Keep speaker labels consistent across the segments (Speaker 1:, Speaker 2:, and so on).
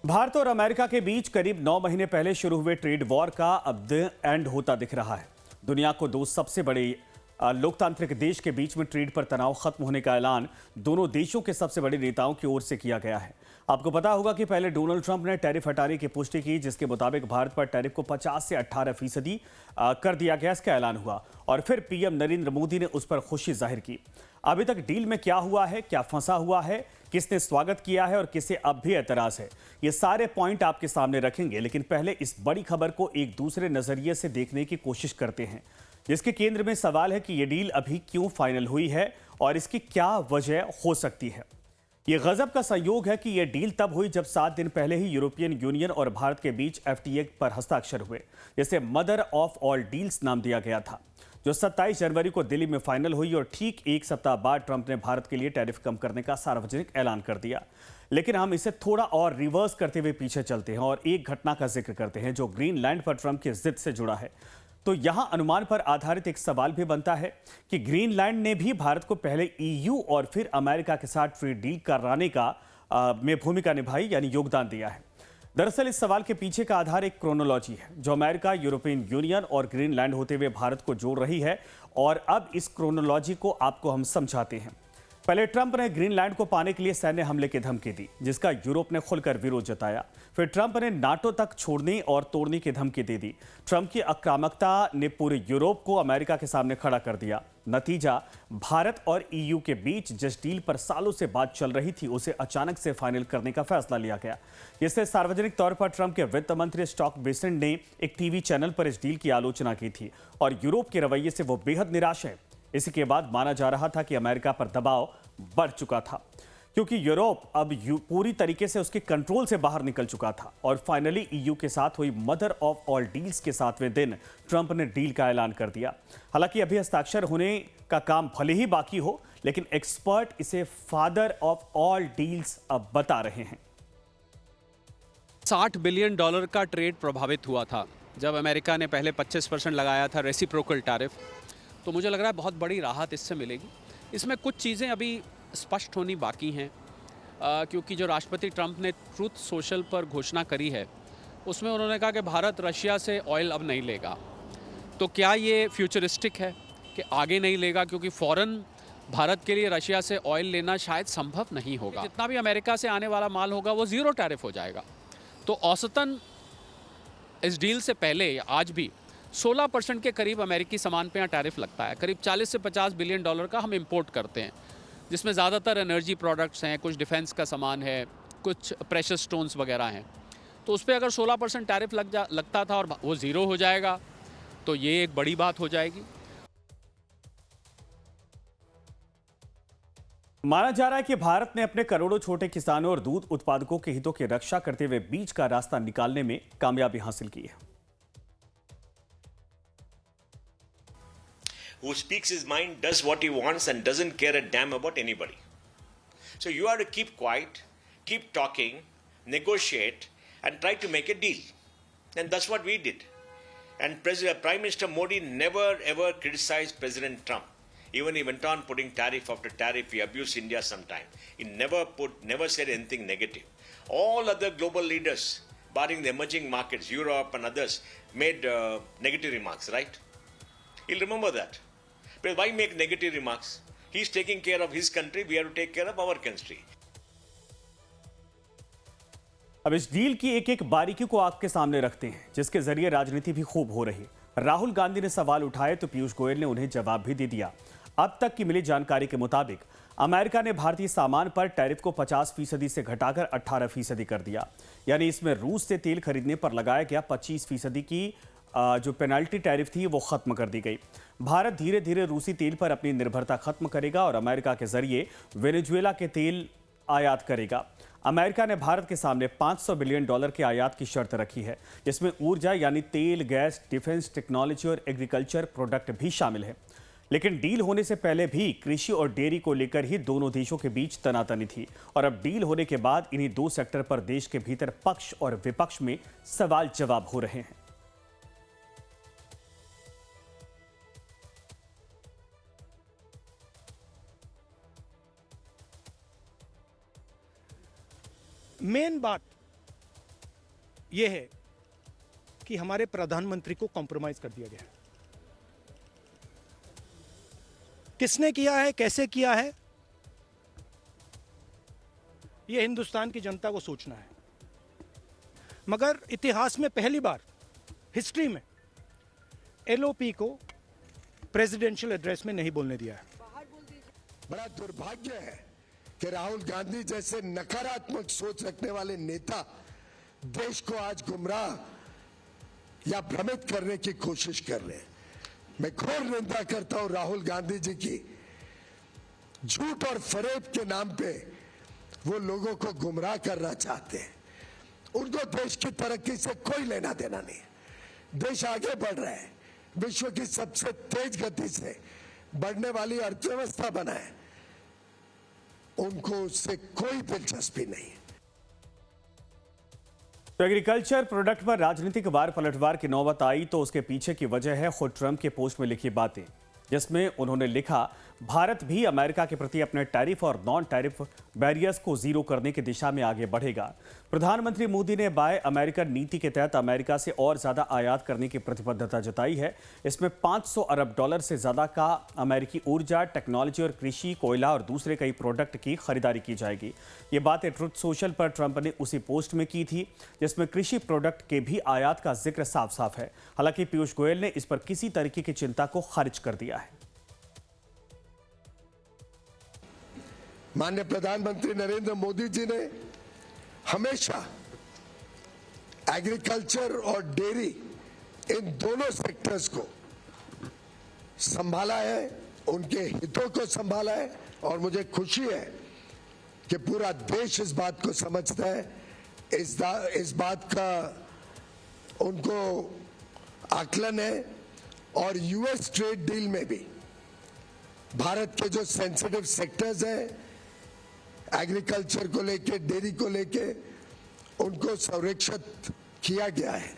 Speaker 1: भारत और अमेरिका के बीच करीब 9 महीने पहले शुरू हुए ट्रेड वॉर का अब द एंड होता दिख रहा है। दुनिया को दो सबसे बड़े लोकतांत्रिक देश के बीच में ट्रेड पर तनाव खत्म होने का ऐलान दोनों देशों के सबसे बड़े नेताओं की ओर से किया गया है। आपको पता होगा कि पहले डोनाल्ड ट्रंप ने टैरिफ हटाने की पुष्टि की, जिसके मुताबिक भारत पर टैरिफ को 50 से 18% कर दिया गया, इसका ऐलान हुआ और फिर पीएम नरेंद्र मोदी ने उस पर खुशी जाहिर की। अभी तक डील में क्या हुआ है, क्या फंसा हुआ है, किसने स्वागत किया है और किसे अब भी एतराज है, ये सारे पॉइंट आपके सामने रखेंगे। लेकिन पहले इस बड़ी खबर को एक दूसरे नजरिए से देखने की कोशिश करते हैं, जिसके केंद्र में सवाल है कि यह डील अभी क्यों फाइनल हुई है और इसकी क्या वजह हो सकती है। यह गजब का संयोग है कि यह डील तब हुई जब 7 दिन पहले ही यूरोपियन यूनियन और भारत के बीच एफटीए पर हस्ताक्षर हुए, जिसे मदर ऑफ ऑल डील्स नाम दिया गया था, जो 27 जनवरी को दिल्ली में फाइनल हुई और ठीक एक सप्ताह बाद ट्रंप ने भारत के लिए टैरिफ कम करने का सार्वजनिक ऐलान कर दिया। लेकिन हम इसे थोड़ा और रिवर्स करते हुए पीछे चलते हैं और एक घटना का जिक्र करते हैं जो ग्रीनलैंड पर ट्रंप की जिद से जुड़ा है। तो यहां अनुमान पर आधारित एक सवाल भी बनता है कि ग्रीनलैंड ने भी भारत को पहले ईयू और फिर अमेरिका के साथ ट्रेड डील कराने का में भूमिका निभाई, यानी योगदान दिया है। दरअसल इस सवाल के पीछे का आधार एक क्रोनोलॉजी है जो अमेरिका, यूरोपियन यूनियन और ग्रीनलैंड होते हुए भारत को जोड़ रही है, और अब इस क्रोनोलॉजी को आपको हम समझाते हैं। पहले ट्रंप ने ग्रीनलैंड को पाने के लिए सैन्य हमले की धमकी दी, जिसका यूरोप ने खुलकर विरोध जताया। फिर ट्रंप ने नाटो तक छोड़ने और तोड़ने की धमकी दे दी। ट्रंप की आक्रामकता ने पूरे यूरोप को अमेरिका के सामने खड़ा कर दिया। नतीजा, भारत और ईयू के बीच जिस डील पर सालों से बात चल रही थी उसे अचानक से फाइनल करने का फैसला लिया गया। इससे सार्वजनिक तौर पर ट्रंप के वित्त मंत्री स्कॉट बेसेंट ने एक टीवी चैनल पर इस डील की आलोचना की थी और यूरोप के रवैये से वो बेहद निराश है। इसी के बाद माना जा रहा था कि अमेरिका पर दबाव बढ़ चुका था, क्योंकि यूरोप अब पूरी तरीके से उसके कंट्रोल से बाहर निकल चुका था। और फाइनली ईयू के साथ हुई मदर ऑफ ऑल डील्स के 7वें दिन ट्रंप ने डील का ऐलान कर दिया। हालांकि अभी हस्ताक्षर होने का काम भले ही बाकी हो, लेकिन एक्सपर्ट इसे फादर ऑफ ऑल डील्स अब बता रहे हैं।
Speaker 2: $60 बिलियन का ट्रेड प्रभावित हुआ था जब अमेरिका ने पहले 25% लगाया था रेसिप्रोकल टैरिफ। तो मुझे लग रहा है बहुत बड़ी राहत इससे मिलेगी। इसमें कुछ चीज़ें अभी स्पष्ट होनी बाकी हैं, क्योंकि जो राष्ट्रपति ट्रंप ने ट्रूथ सोशल पर घोषणा करी है उसमें उन्होंने कहा कि भारत रशिया से ऑयल अब नहीं लेगा। तो क्या ये फ्यूचरिस्टिक है कि आगे नहीं लेगा, क्योंकि फ़ौरन भारत के लिए रशिया से ऑयल लेना शायद संभव नहीं होगा। जितना भी अमेरिका से आने वाला माल होगा वो ज़ीरो टैरिफ हो जाएगा। तो औसतन इस डील से पहले आज भी 16% के करीब अमेरिकी सामान पे यहाँ टैरिफ लगता है। करीब 40 से 50 बिलियन डॉलर का हम इंपोर्ट करते हैं, जिसमें ज़्यादातर एनर्जी प्रोडक्ट्स हैं, कुछ डिफेंस का सामान है, कुछ प्रेशस स्टोन्स वगैरह हैं। तो उस पर अगर 16% टैरिफ लगता था और वो ज़ीरो हो जाएगा तो ये एक बड़ी बात हो जाएगी।
Speaker 1: माना जा रहा है कि भारत ने अपने करोड़ों छोटे किसानों और दूध उत्पादकों के हितों की रक्षा करते हुए बीच का रास्ता निकालने में कामयाबी हासिल की है।
Speaker 3: Who speaks his mind, does what he wants, and doesn't care a damn about anybody. So you have to keep quiet, keep talking, negotiate, and try to make a deal. And that's what we did. And Prime Minister Modi never ever criticized President Trump. Even he went on putting tariff after tariff. He abused India sometime. He never said anything negative. All other global leaders, barring the emerging markets, Europe and others, made negative remarks, right? He'll remember that. But why make negative remarks? He's taking care of his country. We have to take care of our country.
Speaker 1: अब इस deal की एक एक बारीकी को आपके सामने रखते हैं, जिसके जरिए राजनीति भी खूब हो रही। राहुल गांधी ने सवाल उठाए तो पीयूष गोयल ने उन्हें जवाब भी दे दिया। अब तक की मिली जानकारी के मुताबिक अमेरिका ने भारतीय सामान पर टैरिफ को 50% से घटाकर 18% कर दिया, यानी इसमें रूस से तेल खरीदने पर लगाया गया 25% की जो पेनल्टी टैरिफ थी वो खत्म कर दी गई। भारत धीरे धीरे रूसी तेल पर अपनी निर्भरता खत्म करेगा और अमेरिका के जरिए वेनेजुएला के तेल आयात करेगा। अमेरिका ने भारत के सामने $500 बिलियन के आयात की शर्त रखी है, जिसमें ऊर्जा यानी तेल, गैस, डिफेंस, टेक्नोलॉजी और एग्रीकल्चर प्रोडक्ट भी शामिल है। लेकिन डील होने से पहले भी कृषि और डेयरी को लेकर ही दोनों देशों के बीच तनातनी थी, और अब डील होने के बाद इन्हीं दो सेक्टर पर देश के भीतर पक्ष और विपक्ष में सवाल जवाब हो रहे हैं।
Speaker 4: मेन बात ये है कि हमारे प्रधानमंत्री को कॉम्प्रोमाइज कर दिया गया है। किसने किया है, कैसे किया है, ये हिंदुस्तान की जनता को सोचना है। मगर इतिहास में पहली बार हिस्ट्री में एलओपी को प्रेसिडेंशियल एड्रेस में नहीं बोलने दिया है।
Speaker 5: बड़ा दुर्भाग्य है कि राहुल गांधी जैसे नकारात्मक सोच रखने वाले नेता देश को आज गुमराह या भ्रमित करने की कोशिश कर रहे हैं। मैं घोर निंदा करता हूं राहुल गांधी जी की। झूठ और फरेब के नाम पे वो लोगों को गुमराह करना चाहते हैं। उनको देश की तरक्की से कोई लेना देना नहीं है। देश आगे बढ़ रहा है, विश्व की सबसे तेज गति से बढ़ने वाली अर्थव्यवस्था बना है, उनको उससे कोई दिलचस्पी नहीं है।
Speaker 1: तो एग्रीकल्चर प्रोडक्ट पर राजनीतिक वार पलटवार की नौबत आई तो उसके पीछे की वजह है खुद ट्रंप के पोस्ट में लिखी बातें, जिसमें उन्होंने लिखा भारत भी अमेरिका के प्रति अपने टैरिफ और नॉन टैरिफ बैरियर्स को जीरो करने की दिशा में आगे बढ़ेगा। प्रधानमंत्री मोदी ने बाय अमेरिकन नीति के तहत अमेरिका से और ज्यादा आयात करने की प्रतिबद्धता जताई है। इसमें $500 अरब से ज्यादा का अमेरिकी ऊर्जा, टेक्नोलॉजी और कृषि, कोयला और दूसरे कई प्रोडक्ट की खरीदारी की जाएगी। ये बातें ट्रुथ सोशल पर ट्रंप ने उसी पोस्ट में की थी जिसमें कृषि प्रोडक्ट के भी आयात का जिक्र साफ साफ है। हालांकि पीयूष गोयल ने इस पर किसी तरीके की चिंता को खारिज कर दिया है।
Speaker 5: माननीय प्रधानमंत्री नरेंद्र मोदी जी ने हमेशा एग्रीकल्चर और डेयरी इन दोनों सेक्टर्स को संभाला है, उनके हितों को संभाला है और मुझे खुशी है कि पूरा देश इस बात को समझता है। इस बात का उनको आकलन है और यूएस ट्रेड डील में भी भारत के जो सेंसिटिव सेक्टर्स हैं, एग्रीकल्चर को लेके, डेयरी को लेके, उनको संरक्षित किया गया है।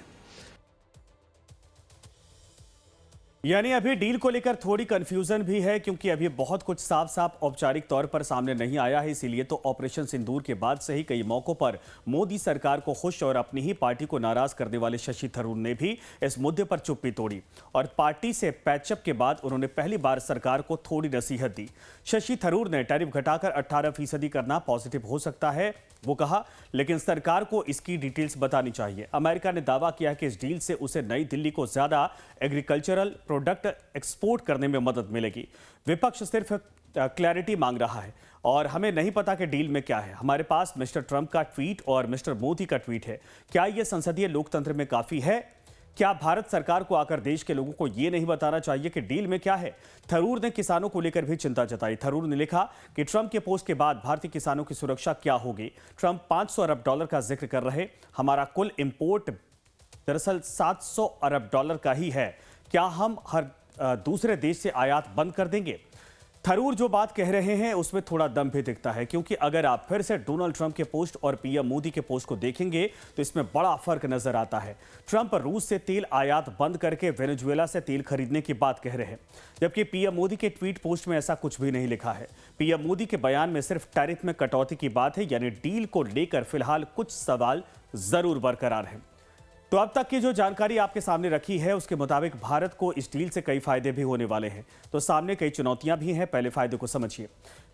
Speaker 1: यानी अभी डील को लेकर थोड़ी कंफ्यूजन भी है क्योंकि अभी बहुत कुछ साफ साफ औपचारिक तौर पर सामने नहीं आया है। इसीलिए तो ऑपरेशन सिंदूर के बाद से ही कई मौकों पर मोदी सरकार को खुश और अपनी ही पार्टी को नाराज करने वाले शशि थरूर ने भी इस मुद्दे पर चुप्पी तोड़ी और पार्टी से पैचअप के बाद उन्होंने पहली बार सरकार को थोड़ी नसीहत दी। शशि थरूर ने टैरिफ घटाकर 18% करना पॉजिटिव हो सकता है वो कहा, लेकिन सरकार को इसकी डिटेल्स बतानी चाहिए। अमेरिका ने दावा किया कि इस डील से उसे नई दिल्ली को ज्यादा एग्रीकल्चरल प्रोडक्ट एक्सपोर्ट करने में मदद मिलेगी। विपक्ष सिर्फ क्लैरिटी मांग रहा है और हमें नहीं पता कि डील में क्या है। हमारे पास मिस्टर ट्रंप का ट्वीट और मिस्टर मोदी का ट्वीट है। क्या यह संसदीय लोकतंत्र में काफी है? क्या भारत सरकार को आकर देश के लोगों को यह नहीं बताना चाहिए कि डील में क्या है? थरूर ने किसानों को लेकर भी चिंता जताई। थरूर ने लिखा कि ट्रंप के पोस्ट के बाद भारतीय किसानों की सुरक्षा क्या होगी? ट्रंप $500 अरब का जिक्र कर रहे, हमारा कुल इंपोर्ट दरअसल $700 अरब का ही है। क्या हम हर दूसरे देश से आयात बंद कर देंगे? थरूर जो बात कह रहे हैं उसमें थोड़ा दम भी दिखता है, क्योंकि अगर आप फिर से डोनाल्ड ट्रंप के पोस्ट और पीएम मोदी के पोस्ट को देखेंगे तो इसमें बड़ा फर्क नजर आता है। ट्रंप रूस से तेल आयात बंद करके वेनेजुएला से तेल खरीदने की बात कह रहे हैं, जबकि पीएम मोदी के ट्वीट पोस्ट में ऐसा कुछ भी नहीं लिखा है। पीएम मोदी के बयान में सिर्फ टैरिफ में कटौती की बात है, यानी डील को लेकर फिलहाल कुछ सवाल जरूर बरकरार हैं। तो अब तक की जो जानकारी आपके सामने रखी है उसके मुताबिक भारत को इस डील से कई फायदे भी होने वाले हैं, तो सामने कई चुनौतियां भी हैं। पहले फायदे को समझिए।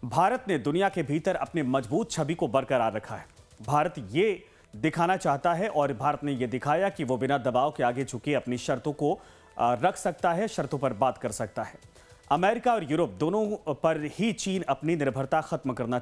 Speaker 1: भारत ने दुनिया के भीतर अपने मजबूत छवि को बरकरार रखा है। भारत ये दिखाना चाहता है और भारत ने यह दिखाया कि वो बिना दबाव के आगे झुके अपनी शर्तों को रख सकता है, शर्तों पर बात कर सकता है। अमेरिका और यूरोप दोनों पर ही चीन अपनी निर्भरता खत्म करना,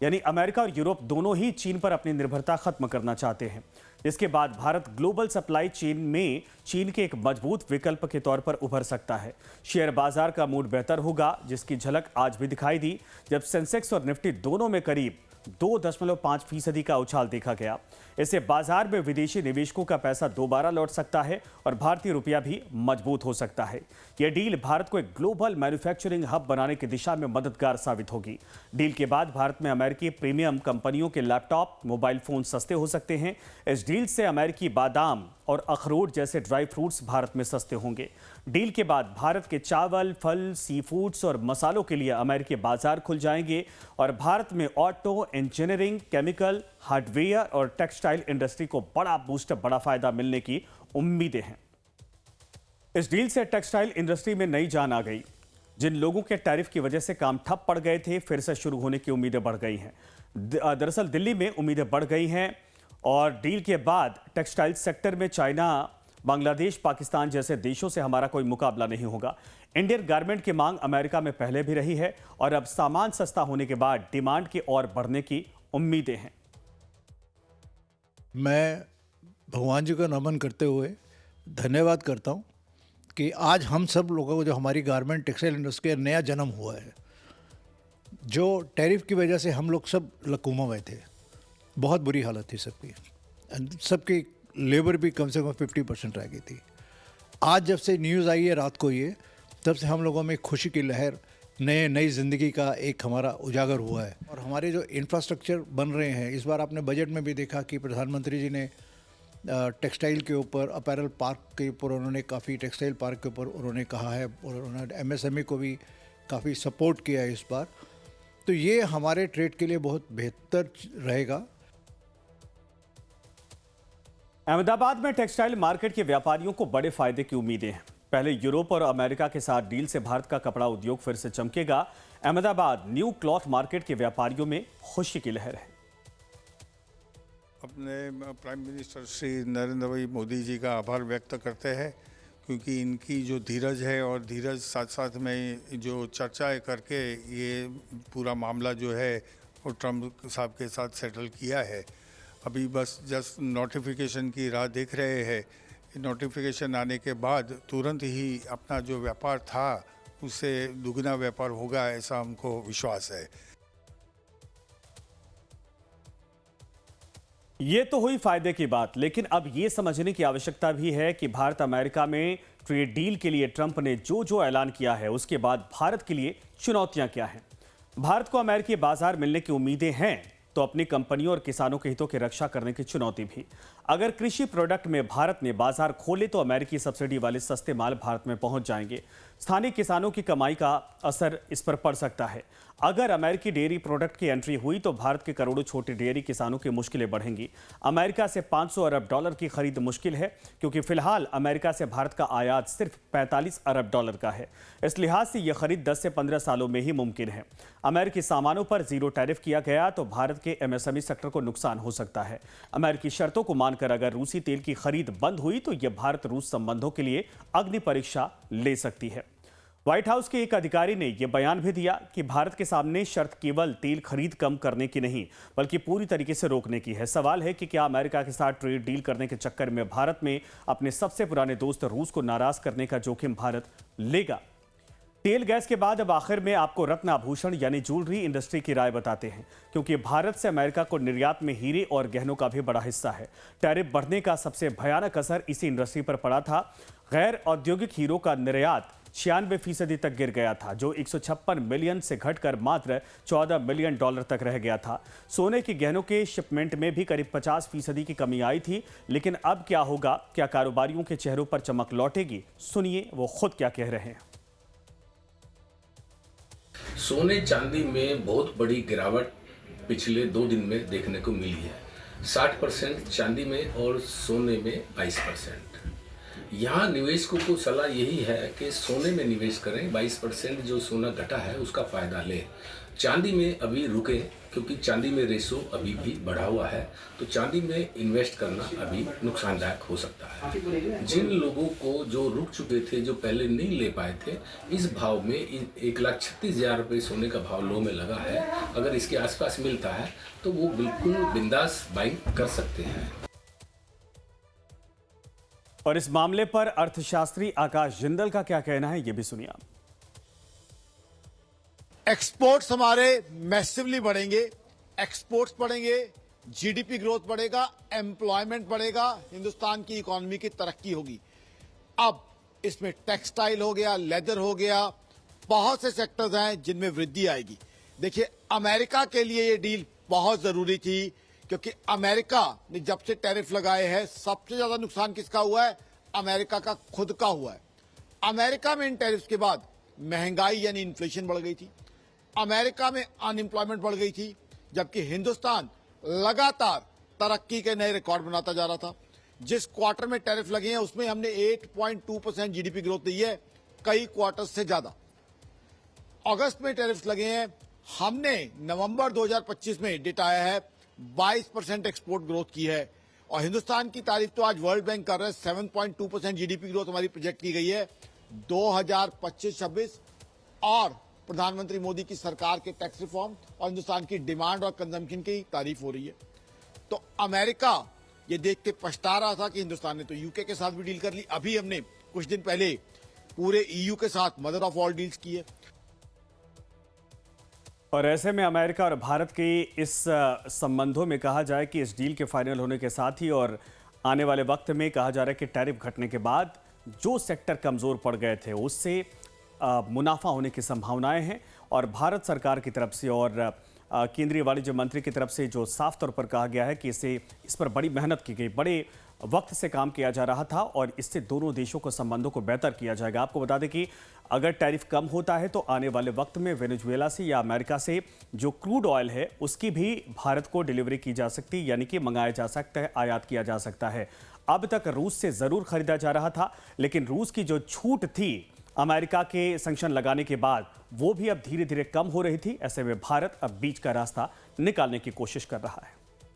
Speaker 1: यानी अमेरिका और यूरोप दोनों ही चीन पर अपनी निर्भरता खत्म करना चाहते हैं। इसके बाद भारत ग्लोबल सप्लाई चेन में चीन के एक मजबूत विकल्प के तौर पर उभर सकता है। शेयर बाजार का मूड बेहतर होगा, जिसकी झलक आज भी दिखाई दी जब सेंसेक्स और निफ्टी दोनों में करीब 2.5% का उछाल देखा गया। इससे बाजार में विदेशी निवेशकों का पैसा दोबारा लौट सकता है और भारतीय रुपया भी मजबूत हो सकता है। यह डील भारत को एक ग्लोबल मैन्युफैक्चरिंग हब बनाने की दिशा में मददगार साबित होगी। डील के बाद भारत में अमेरिकी प्रीमियम कंपनियों के लैपटॉप, मोबाइल फोन सस्ते हो सकते हैं। इस डील से अमेरिकी बादाम और अखरोट जैसे ड्राई फ्रूट्स भारत में सस्ते होंगे। डील के बाद भारत के चावल, फल, सी फूड्स और मसालों के लिए अमेरिकी बाजार खुल जाएंगे और भारत में ऑटो, इंजीनियरिंग, केमिकल, हार्डवेयर और टेक्सटाइल इंडस्ट्री को बड़ा बूस्टअप, बड़ा फायदा मिलने की उम्मीदें हैं। इस डील से टेक्सटाइल इंडस्ट्री में नई जान आ गई। जिन लोगों के टैरिफ की वजह से काम ठप पड़ गए थे, फिर से शुरू होने की उम्मीदें बढ़ गई हैं। दरअसल दिल्ली में उम्मीदें बढ़ गई हैं और डील के बाद टेक्सटाइल सेक्टर में चाइना, बांग्लादेश, पाकिस्तान जैसे देशों से हमारा कोई मुकाबला नहीं होगा। इंडियन गारमेंट की मांग अमेरिका में पहले भी रही है और अब सामान सस्ता होने के बाद डिमांड की और बढ़ने की उम्मीदें हैं।
Speaker 6: मैं भगवान जी को नमन करते हुए धन्यवाद करता हूं कि आज हम सब लोगों को, जो हमारी गारमेंट टेक्सटाइल इंडस्ट्री का नया जन्म हुआ है, जो टैरिफ की वजह से हम लोग सब लकूमा में थे, बहुत बुरी हालत थी सबकी, सबकी लेबर भी कम से कम 50% रह गई थी। आज जब से न्यूज़ आई है रात को ये, तब से हम लोगों में खुशी की लहर, नई ज़िंदगी का एक हमारा उजागर हुआ है। और हमारे जो इंफ्रास्ट्रक्चर बन रहे हैं, इस बार आपने बजट में भी देखा कि प्रधानमंत्री जी ने टेक्सटाइल के ऊपर, अपैरल पार्क के ऊपर उन्होंने काफ़ी, टेक्सटाइल पार्क के ऊपर उन्होंने कहा है और उन्होंने MSME को भी काफ़ी सपोर्ट किया है इस बार। तो ये हमारे ट्रेड के लिए बहुत बेहतर रहेगा।
Speaker 1: अहमदाबाद में टेक्सटाइल मार्केट के व्यापारियों को बड़े फायदे की उम्मीदें हैं। पहले यूरोप और अमेरिका के साथ डील से भारत का कपड़ा उद्योग फिर से चमकेगा। अहमदाबाद न्यू क्लॉथ मार्केट के व्यापारियों में खुशी की लहर है।
Speaker 7: अपने प्राइम मिनिस्टर श्री नरेंद्र भाई मोदी जी का आभार व्यक्त करते हैं, क्योंकि इनकी जो धीरज है और धीरज साथ साथ में जो चर्चाएं करके ये पूरा मामला जो है वो ट्रम्प साहब के साथ सेटल किया है। अभी बस जस्ट नोटिफिकेशन की राह देख रहे हैं। नोटिफिकेशन आने के बाद तुरंत ही अपना जो व्यापार था उससे दुगना व्यापार होगा, ऐसा हमको विश्वास है।
Speaker 1: ये तो हुई फायदे की बात, लेकिन अब ये समझने की आवश्यकता भी है कि भारत अमेरिका में ट्रेड डील के लिए ट्रंप ने जो ऐलान किया है, उसके बाद भारत के लिए चुनौतियां क्या हैं। भारत को अमेरिकी बाजार मिलने की उम्मीदें हैं, तो अपनी कंपनियों और किसानों के हितों की रक्षा करने की चुनौती भी। अगर कृषि प्रोडक्ट में भारत में बाजार खोले तो अमेरिकी सब्सिडी वाले सस्ते माल भारत में पहुंच जाएंगे। स्थानीय किसानों की कमाई का असर इस पर पड़ सकता है। अगर अमेरिकी डेयरी प्रोडक्ट की एंट्री हुई तो भारत के करोड़ों छोटे डेयरी किसानों की मुश्किलें बढ़ेंगी। अमेरिका से $500 अरब की खरीद मुश्किल है, क्योंकि फिलहाल अमेरिका से भारत का आयात सिर्फ $45 अरब का है। इस लिहाज से यह खरीद 10 से 15 सालों में ही मुमकिन है। अमेरिकी सामानों पर जीरो टैरिफ किया गया तो भारत के MSME सेक्टर को नुकसान हो सकता है। अमेरिकी शर्तों को मानकर अगर रूसी तेल की खरीद बंद हुई तो यह भारत रूस संबंधों के लिए अग्नि परीक्षा ले सकती है। व्हाइट हाउस के एक अधिकारी ने यह बयान भी दिया कि भारत के सामने शर्त केवल तेल खरीद कम करने की नहीं, बल्कि पूरी तरीके से रोकने की है। सवाल है कि क्या अमेरिका के साथ ट्रेड डील करने के चक्कर में भारत में अपने सबसे पुराने दोस्त रूस को नाराज करने का जोखिम भारत लेगा। तेल गैस के बाद अब आखिर में आपको रत्न आभूषण यानी ज्वेलरी इंडस्ट्री की राय बताते हैं, क्योंकि भारत से अमेरिका को निर्यात में हीरे और गहनों का भी बड़ा हिस्सा है। टैरिफ बढ़ने का सबसे भयानक असर इसी इंडस्ट्री पर पड़ा था। गैर औद्योगिक हीरो का निर्यात 96% तक गिर गया था, जो 156 मिलियन से घटकर मात्र $14 मिलियन तक रह गया था। सोने के गहनों के शिपमेंट में भी करीब 50% की कमी आई थी। लेकिन अब क्या होगा? क्या कारोबारियों के चेहरों पर चमक लौटेगी? सुनिए वो खुद क्या कह रहे हैं।
Speaker 8: सोने चांदी में बहुत बड़ी गिरावट पिछले 2 दिन में देखने को मिली है। 60% चांदी में और सोने में 22%। यहाँ निवेशकों को सलाह यही है कि सोने में निवेश करें, 22% जो सोना घटा है उसका फायदा लें। चांदी में अभी रुके, क्योंकि चांदी में रेशो अभी भी बढ़ा हुआ है, तो चांदी में इन्वेस्ट करना अभी नुकसानदायक हो सकता है। जिन लोगों को जो रुक चुके थे, जो पहले नहीं ले पाए थे, इस भाव में 1,36,000 रुपये सोने का भाव लो में लगा है। अगर इसके आसपास मिलता है तो वो बिल्कुल बिंदास बाइंग कर सकते हैं।
Speaker 1: और इस मामले पर अर्थशास्त्री आकाश जिंदल का क्या कहना है, ये भी सुनिए आप।
Speaker 9: एक्सपोर्ट्स हमारे मैसिवली बढ़ेंगे, एक्सपोर्ट्स बढ़ेंगे, जीडीपी ग्रोथ बढ़ेगा, एम्प्लॉयमेंट बढ़ेगा, हिंदुस्तान की इकोनॉमी की तरक्की होगी। अब इसमें टेक्सटाइल हो गया, लेदर हो गया, बहुत से सेक्टर्स हैं जिनमें वृद्धि आएगी। देखिए, अमेरिका के लिए ये डील बहुत जरूरी थी, क्योंकि अमेरिका ने जब से टैरिफ लगाए हैं सबसे ज्यादा नुकसान किसका हुआ है? अमेरिका का खुद का हुआ है। अमेरिका में इन टैरिफ्स के बाद महंगाई यानी इन्फ्लेशन बढ़ गई थी, अमेरिका में अनएम्प्लॉयमेंट बढ़ गई थी, जबकि हिंदुस्तान लगातार तरक्की के नए रिकॉर्ड बनाता जा रहा था। जिस क्वार्टर में टैरिफ लगे हैं उसमें हमने 8.2% जीडीपी ग्रोथ दी है, कई क्वार्टर से ज्यादा। अगस्त में टैरिफ लगे हैं, हमने नवंबर 2025 में डेटा आया है 22% एक्सपोर्ट ग्रोथ की है। और हिंदुस्तान की तारीफ तो आज वर्ल्ड बैंक कर रहा है, 7.2% जीडीपी ग्रोथ हमारी प्रोजेक्ट की गई है 2025-26। और प्रधानमंत्री मोदी की सरकार के टैक्स रिफॉर्म और हिंदुस्तान की डिमांड और कंजम्पशन की तारीफ हो रही है। तो अमेरिका ये देख के पछता रहा था कि हिंदुस्तान ने तो यूके के साथ भी डील कर ली। अभी हमने कुछ दिन पहले पूरे ईयू के साथ मदर ऑफ ऑल डील्स की है।
Speaker 1: और ऐसे में अमेरिका और भारत के इस संबंधों में कहा जाए कि इस डील के फाइनल होने के साथ ही और आने वाले वक्त में कहा जा रहा है कि टैरिफ घटने के बाद जो सेक्टर कमज़ोर पड़ गए थे उससे मुनाफा होने की संभावनाएं हैं। और भारत सरकार की तरफ से और केंद्रीय वाणिज्य मंत्री की तरफ से जो साफ तौर पर कहा गया है कि इस पर बड़ी मेहनत की गई, बड़े वक्त से काम किया जा रहा था और इससे दोनों देशों को संबंधों को बेहतर किया जाएगा। आपको बता दें कि अगर टैरिफ कम होता है तो आने वाले वक्त में वेनेजुएला से या अमेरिका से जो क्रूड ऑयल है उसकी भी भारत को डिलीवरी की जा सकती, यानी कि मंगाया जा सकता है, आयात किया जा सकता है। अब तक रूस से ज़रूर खरीदा जा रहा था, लेकिन रूस की जो छूट थी अमेरिका के सैंक्शन लगाने के बाद वो भी अब धीरे धीरे कम हो रही थी। ऐसे में भारत अब बीच का रास्ता निकालने की कोशिश कर रहा है।